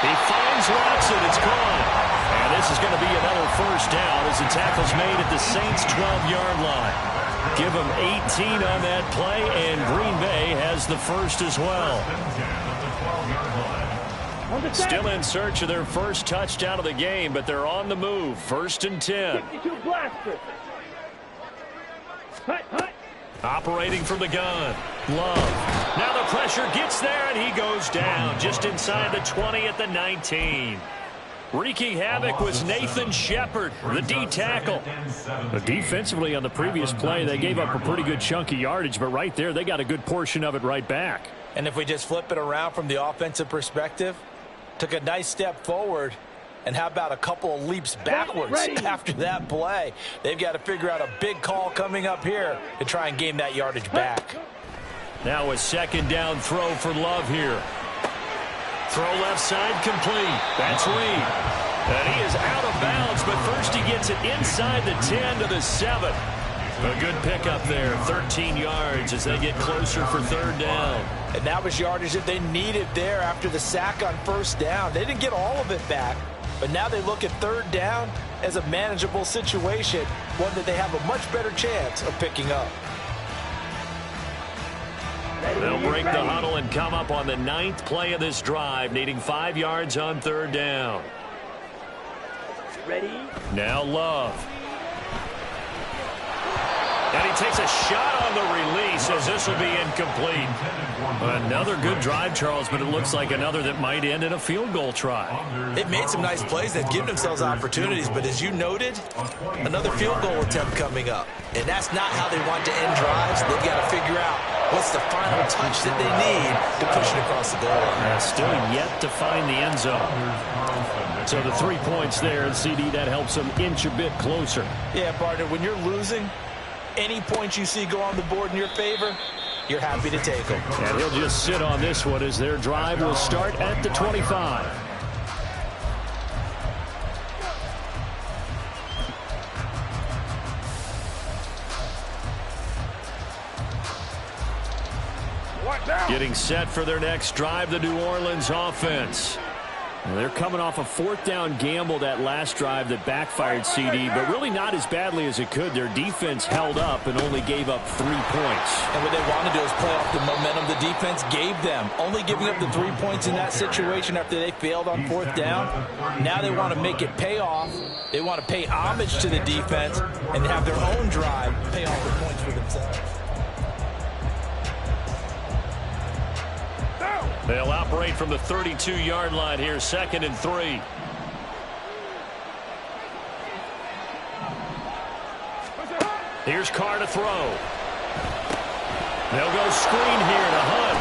He finds Watson. It's gone. And this is going to be another 1st down as the tackle's made at the Saints' 12-yard line. Give them 18 on that play, and Green Bay has the first as well. Still in search of their first touchdown of the game, but they're on the move. 1st and 10. 52 blaster. Hut. Operating from the gun. Love. Now the pressure gets there, and he goes down just inside the 20 at the 19. Wreaking havoc was Nathan Shepard, the D tackle. But defensively on the previous play, they gave up a pretty good chunk of yardage, but right there, they got a good portion of it right back. And if we just flip it around from the offensive perspective, took a nice step forward, and how about a couple of leaps backwards after that play? They've got to figure out a big call coming up here to try and gain that yardage back. Now a 2nd down throw for Love here. Throw left side complete. That's Reed. And he is out of bounds, but first he gets it inside the 10 to the 7. A good pickup there, 13 yards as they get closer for 3rd down. And that was yardage that they needed there after the sack on 1st down. They didn't get all of it back, but now they look at 3rd down as a manageable situation, one that they have a much better chance of picking up. They'll break the huddle and come up on the 9th play of this drive, needing 5 yards on 3rd down. Ready? Now Love. And he takes a shot on the release as this will be incomplete. Another good drive, Charles, but it looks like another that might end in a field goal try. They've made some nice plays. They've given themselves opportunities, but as you noted, another field goal attempt coming up. And that's not how they want to end drives. They've got to figure out what's the final touch that they need to push it across the goal line. Still yet to find the end zone. So the 3 points there, and CD, that helps them inch a bit closer. Yeah, partner, when you're losing, any points you see go on the board in your favor, you're happy to take them. And he'll just sit on this one as their drive will start at the 25. Getting set for their next drive, the New Orleans offense. Well, they're coming off a 4th down gamble that last drive that backfired, CD, but really not as badly as it could. Their defense held up and only gave up 3 points. And what they want to do is play off the momentum the defense gave them. Only giving up the 3 points in that situation after they failed on 4th down. Now they want to make it pay off. They want to pay homage to the defense and have their own drive pay off the points for themselves. They'll operate from the 32-yard line here, 2nd and 3. Here's Carr to throw. They'll go screen here to Hunt.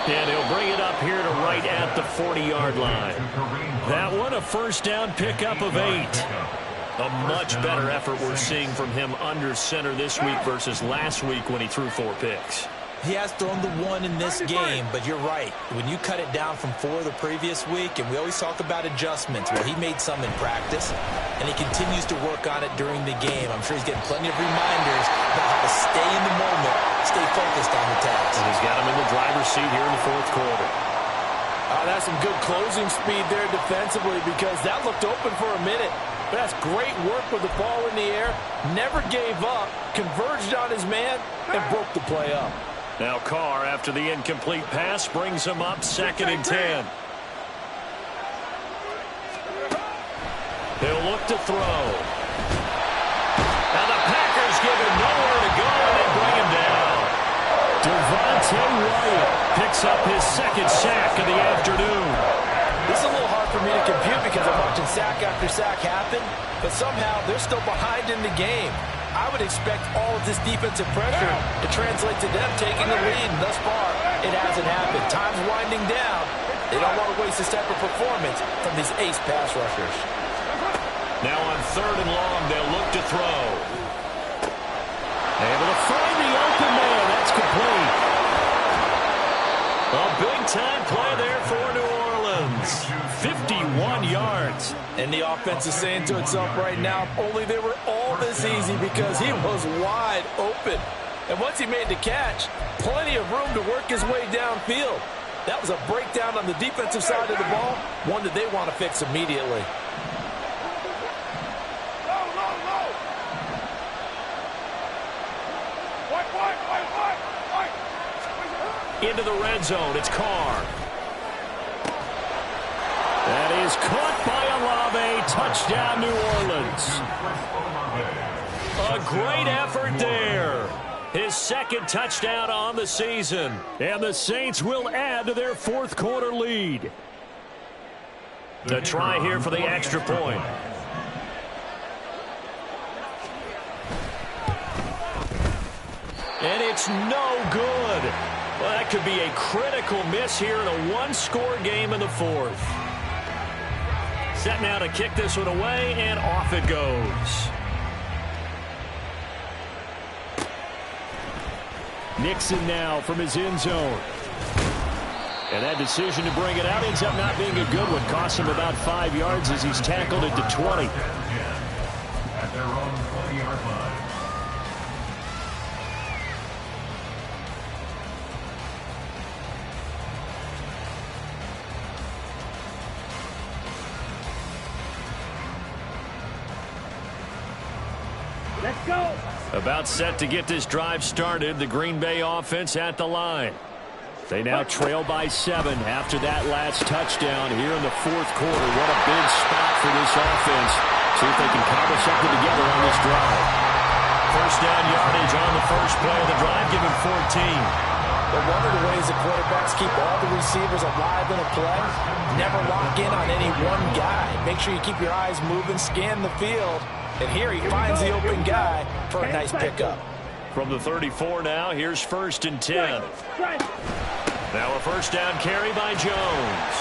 And he'll bring it up here to right at the 40-yard line. That one a 1st down pickup of 8. A much better effort we're seeing from him under center this week versus last week when he threw 4 picks. He has thrown the 1 in this game, but you're right. When you cut it down from 4 the previous week, and we always talk about adjustments, well, he made some in practice, and he continues to work on it during the game. I'm sure he's getting plenty of reminders about how to stay in the moment, stay focused on the task. And he's got him in the driver's seat here in the 4th quarter. That's some good closing speed there defensively because that looked open for a minute. But that's great work with the ball in the air. Never gave up, converged on his man, and broke the play up. Now Carr, after the incomplete pass, brings him up 2nd and 10. He'll look to throw. Now the Packers give him nowhere to go, and they bring him down. Devontae Wyatt picks up his 2nd sack of the afternoon. This is a little hard for me to compute because I'm watching sack after sack happen, but somehow they're still behind in the game. I would expect all of this defensive pressure to translate to them taking the lead, and thus far, it hasn't happened. Time's winding down. They don't want to waste this type of performance from these ace pass rushers. Now on 3rd and long, they'll look to throw. Able to find the open man. That's complete. A big-time play there for New Orleans. 51 yards. And the offense is saying to itself right now, if only they were all this easy because he was wide open. And once he made the catch, plenty of room to work his way downfield. That was a breakdown on the defensive side of the ball, one that they want to fix immediately. 2 into the red zone. It's Carr. That is caught by Olave. Touchdown, New Orleans. A great effort there. His second touchdown on the season. And the Saints will add to their fourth quarter lead. The try here for the extra point. And it's no good. Well, that could be a critical miss here in a one-score game in the fourth. Set now to kick this one away, and off it goes. Nixon now from his end zone. And that decision to bring it out ends up not being a good one. Costs him about 5 yards as he's tackled it to 20. At their own 20-yard line. Let's go. About set to get this drive started. The Green Bay offense at the line. They now trail by 7 after that last touchdown here in the fourth quarter. What a big spot for this offense. See if they can cobble something together on this drive. First down yardage on the first play of the drive. Give him 14. But one of the ways the quarterbacks keep all the receivers alive in a play, never lock in on any one guy. Make sure you keep your eyes moving, scan the field. And here he finds the open guy for a nice pickup. From the 34 now, here's 1st and 10. Now a first down carry by Jones.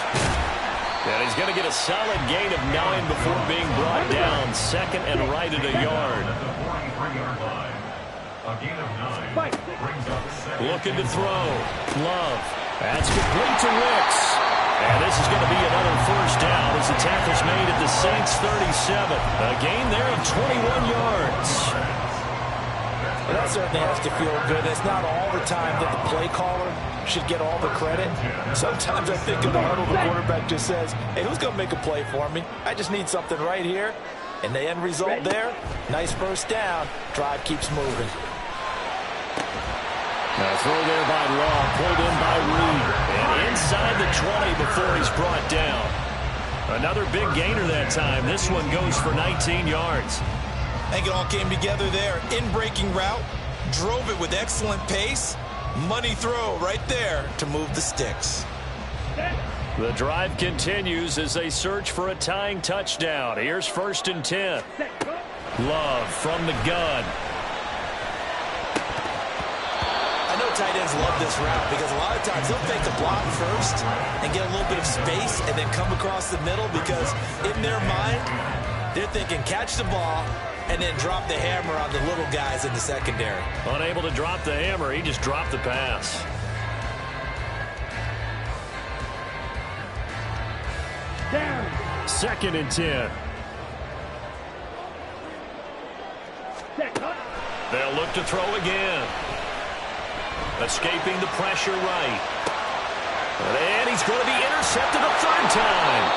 And he's going to get a solid gain of 9 before being brought down. Second and right at a yard. Looking to throw. Love. That's complete to Wicks. And this is going to be another first down as the tackle's made at the Saints 37. A gain there of 21 yards. Well, that certainly has to feel good. It's not all the time that the play caller should get all the credit. Sometimes I think in the huddle, the quarterback just says, hey, who's going to make a play for me? I just need something right here. And the end result there, nice first down. Drive keeps moving. Now throw there by Law, pulled in by Reed. And inside the 20 before he's brought down. Another big gainer that time. This one goes for 19 yards. I think it all came together there. In-breaking route, drove it with excellent pace. Money throw right there to move the sticks. The drive continues as they search for a tying touchdown. Here's 1st and 10. Love from the gun. I know tight ends love this route because a lot of times they'll fake a block first and get a little bit of space and then come across the middle because in their mind, they're thinking catch the ball and then drop the hammer on the little guys in the secondary. Unable to drop the hammer, he just dropped the pass. Down. 2nd and 10. They'll look to throw again. Escaping the pressure right. And he's going to be intercepted a 3rd time.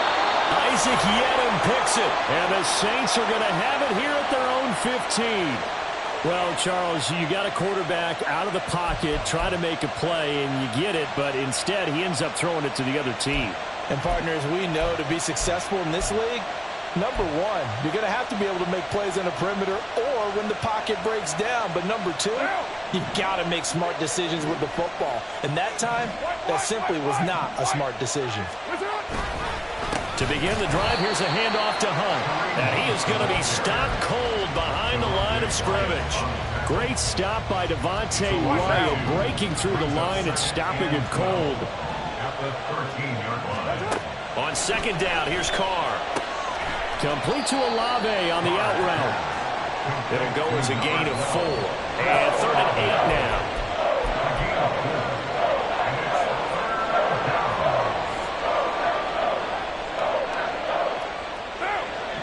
Isaac Yedem picks it. And the Saints are going to have it here at their own 15. Well, Charles, you got a quarterback out of the pocket, try to make a play, and you get it, but instead he ends up throwing it to the other team. And partners, we know to be successful in this league, number one, you're going to have to be able to make plays on the perimeter or when the pocket breaks down. But number two, you've got to make smart decisions with the football. And that time, that simply was not a smart decision. To begin the drive, here's a handoff to Hunt. And he is going to be stopped cold behind the line of scrimmage. Great stop by Devontae Wyatt, breaking through the line and stopping him cold. On 2nd down, here's Carr. Complete to Olave on the out route. It'll go as a gain of 4. And 3rd and 8 now.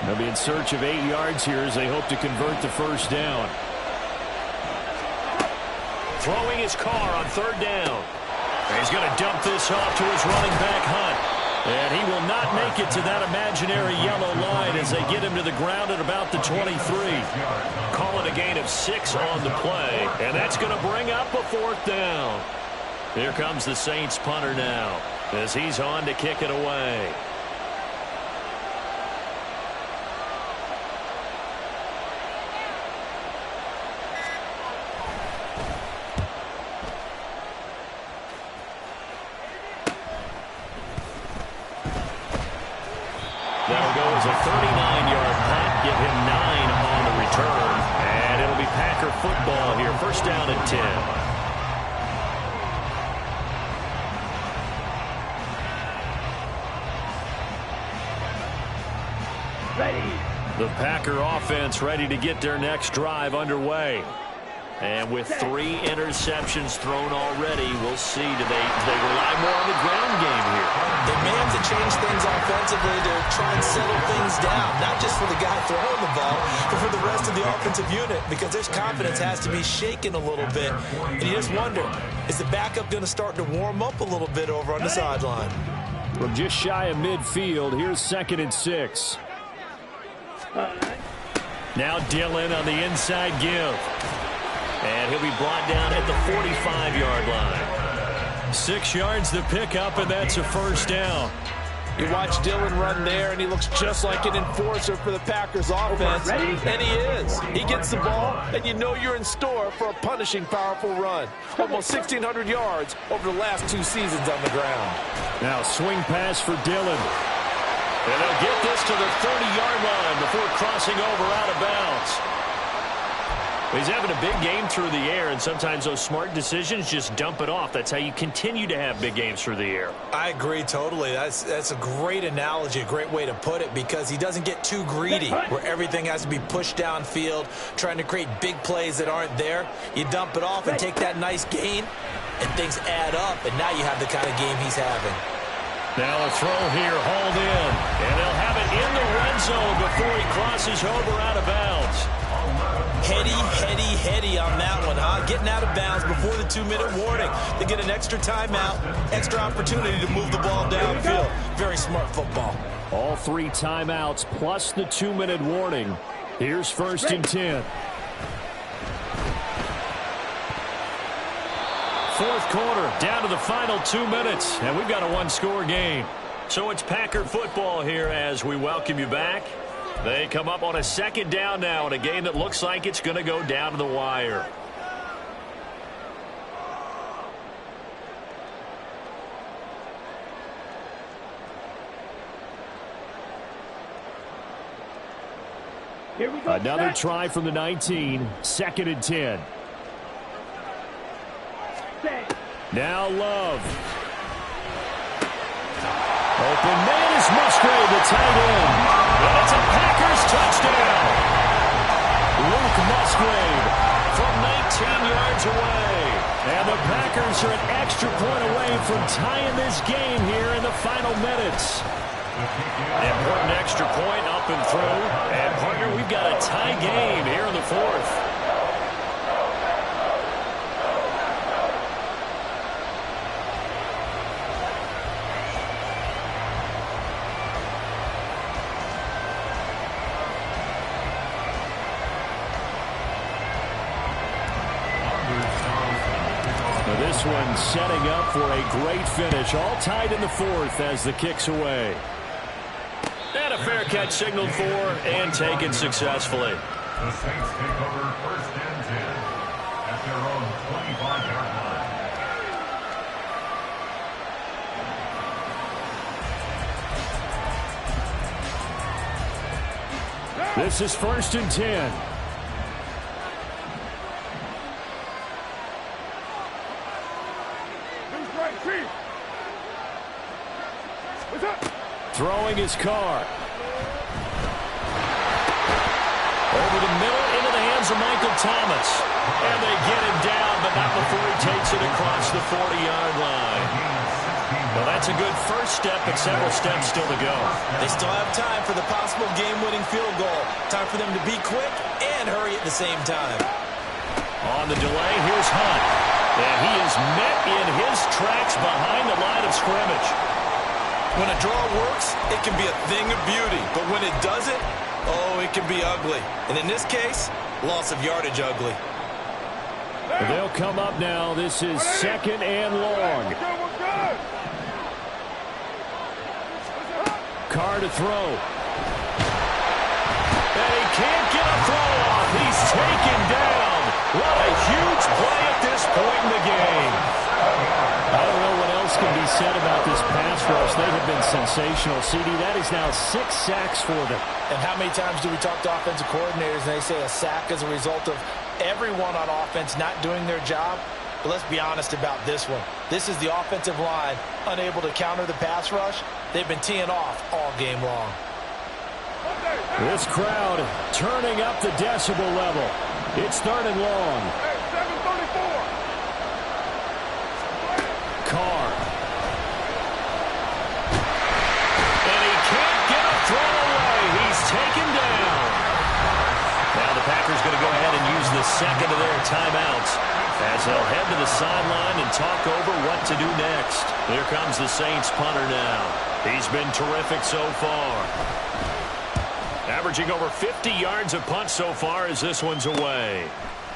They'll be in search of 8 yards here as they hope to convert the first down. Throwing his Carr on 3rd down. And he's going to dump this off to his running back, Hunt. And he will not make it to that imaginary yellow line as they get him to the ground at about the 23. Call it a gain of 6 on the play. And that's going to bring up a 4th down. Here comes the Saints punter now as he's on to kick it away. That'll go as a 39-yard punt. Give him 9 on the return. And it'll be Packer football here. First down and 10. The Packer offense ready to get their next drive underway. And with 3 interceptions thrown already, we'll see. Do they rely more on the ground game here? They may have to change things offensively to try and settle things down, not just for the guy throwing the ball, but for the rest of the offensive unit, because their confidence has to be shaken a little bit. And you just wonder, is the backup going to start to warm up a little bit over on the sideline? From just shy of midfield, here's 2nd and 6. Now Dillon on the inside give. And he'll be brought down at the 45-yard line. 6 yards to pick up, and that's a first down. You watch Dillon run there, and he looks just like an enforcer for the Packers offense. And he is. He gets the ball, and you know you're in store for a punishing, powerful run. Almost 1,600 yards over the last 2 seasons on the ground. Now swing pass for Dillon. And they'll get this to the 30-yard line before crossing over out of bounds. He's having a big game through the air, and sometimes those smart decisions just dump it off. That's how you continue to have big games through the air. I agree totally. That's a great analogy, a great way to put it, because he doesn't get too greedy where everything has to be pushed downfield, trying to create big plays that aren't there. You dump it off and take that nice gain, and things add up, and now you have the kind of game he's having. Now a throw here, hauled in, and they'll have it in the red zone before he crosses over out of bounds. Heady on that one, huh? Getting out of bounds before the 2-minute warning. They get an extra timeout, extra opportunity to move the ball downfield. Very smart football. All 3 timeouts plus the 2-minute warning. Here's 1st and 10. 4th quarter, down to the final 2 minutes, and we've got a 1-score game. So it's Packer football here as we welcome you back. They come up on a 2nd down now in a game that looks like it's going to go down to the wire. Here we go. Another try from the 19, 2nd and 10. Now Love. Open man is Musgrave, the tight end. And it's a Packers touchdown. Luke Musgrave from 19 yards away. And the Packers are an extra point away from tying this game here in the final minutes. Important extra point up and through. And, partner, we've got a tie game here in the 4th. This one setting up for a great finish. All tied in the 4th as the kick's away. And a fair catch signaled for and taken successfully. The Saints take over 1st and 10 at their own 25-yard line. This is 1st and 10. Throwing his car. Over the middle, into the hands of Michael Thomas. And they get him down, but not before he takes it across the 40-yard line. Well, that's a good first step, but several steps still to go. They still have time for the possible game-winning field goal. Time for them to be quick and hurry at the same time. On the delay, here's Hunt. And he is met in his tracks behind the line of scrimmage. When a draw works, it can be a thing of beauty. But when it doesn't, oh, it can be ugly. And in this case, loss of yardage ugly. They'll come up now. This is 2nd and long. Carr to throw. And he can't get a throw off. He's taken down. What a huge play at this point in the game. I don't know what else can be said about this pass rush. They have been sensational. CD, that is now 6 sacks for them. And how many times do we talk to offensive coordinators and they say a sack is a result of everyone on offense not doing their job? But let's be honest about this one. This is the offensive line unable to counter the pass rush. They've been teeing off all game long. This crowd turning up the decibel level. It's 3rd and long. Carr. And he can't get a throw away. He's taken down. Now the Packers going to go ahead and use the 2nd of their timeouts as they'll head to the sideline and talk over what to do next. Here comes the Saints punter now. He's been terrific so far. Averaging over 50 yards a punt so far as this one's away.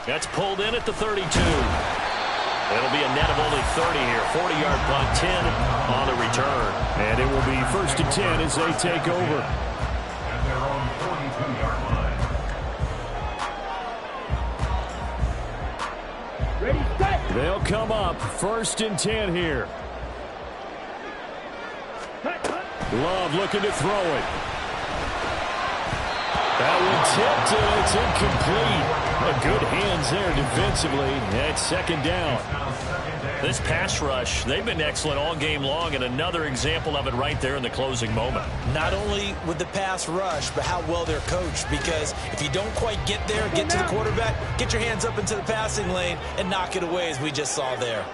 That's pulled in at the 32. It'll be a net of only 30 here. 40-yard punt, 10 on the return. And it will be 1st and 10 as they take over. At their own 42-yard line. Ready, set. They'll come up 1st and 10 here. Love looking to throw it. That one tipped and it's incomplete. Good hands there defensively. That's 2nd down. This pass rush, they've been excellent all game long, and another example of it right there in the closing moment. Not only with the pass rush, but how well they're coached. Because if you don't quite get there, get to the quarterback, get your hands up into the passing lane and knock it away as we just saw there.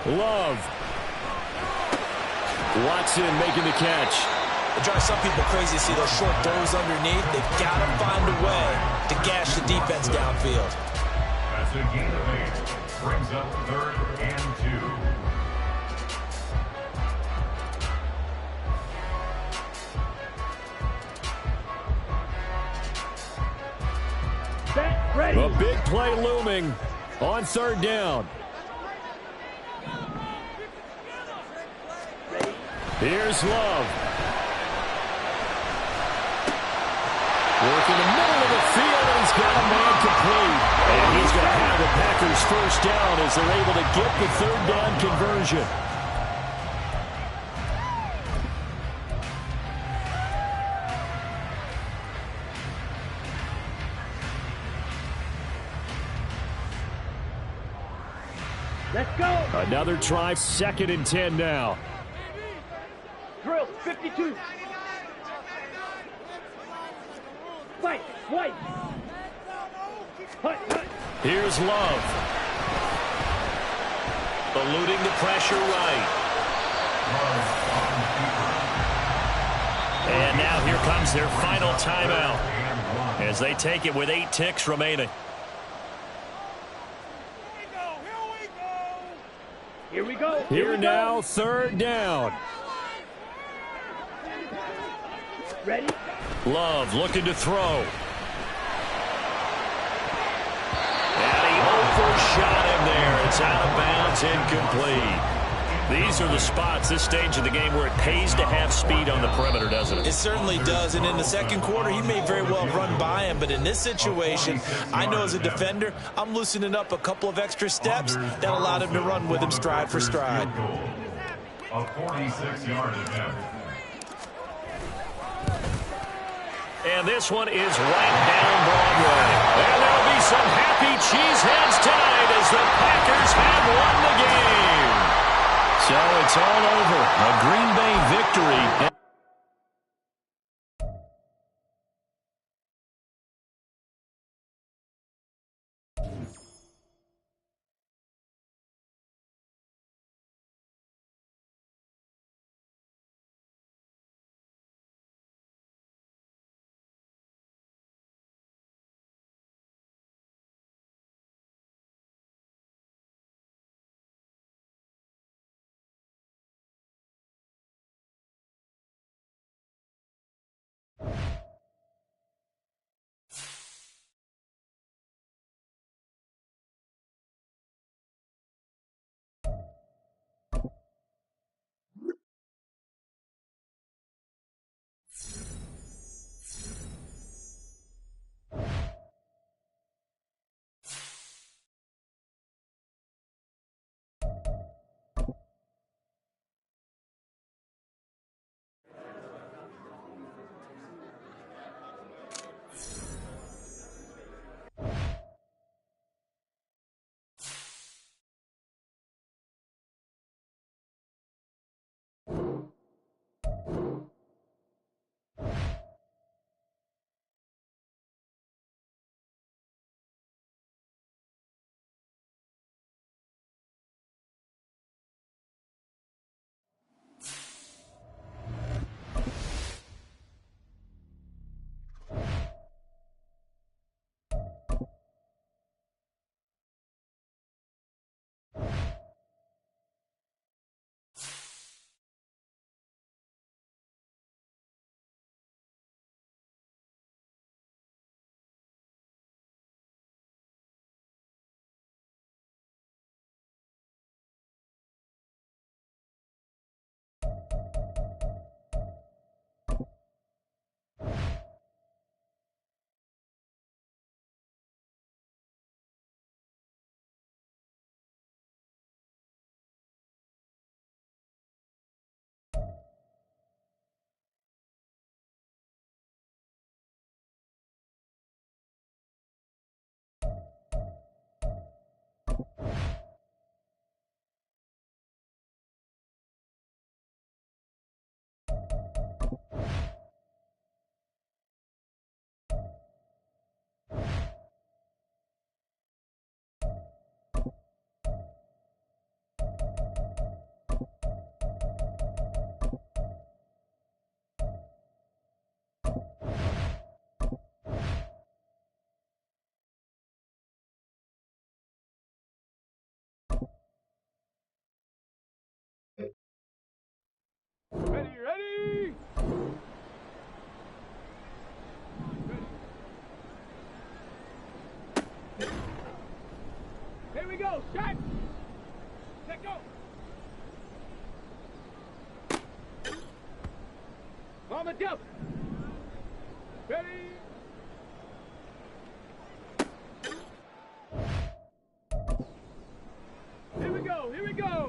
Love. Watson making the catch. It drives some people crazy to see those short throws underneath. They've got to find a way to gash the defense downfield. That's a gain of 8. Brings up 3rd and 2. Set. Ready. A big play looming on 3rd down. Here's Love. Work in the middle of the field, and he's got a man complete. And he's going to have the Packers 1st down as they're able to get the 3rd down conversion. Let's go. Another try, 2nd and 10 now. Drill, 52. Fight, white. Hut, hut. Here's Love. Eluding the pressure right. And now here comes their final timeout as they take it with 8 ticks remaining. Here we go. Here now, 3rd down. Ready? Love looking to throw. And he overshot him there. It's out of bounds, incomplete. These are the spots, this stage of the game, where it pays to have speed on the perimeter, doesn't it? It certainly does, and in the 2nd quarter, he may very well run by him, but in this situation, I know as a defender, I'm loosening up a couple of extra steps that allowed him to run with him stride for stride. A 46-yard attempt. And this one is right down Broadway. And there'll be some happy cheeseheads tonight as the Packers have won the game. So it's all over. A Green Bay victory. go. Shot. Let go. On the double. Ready.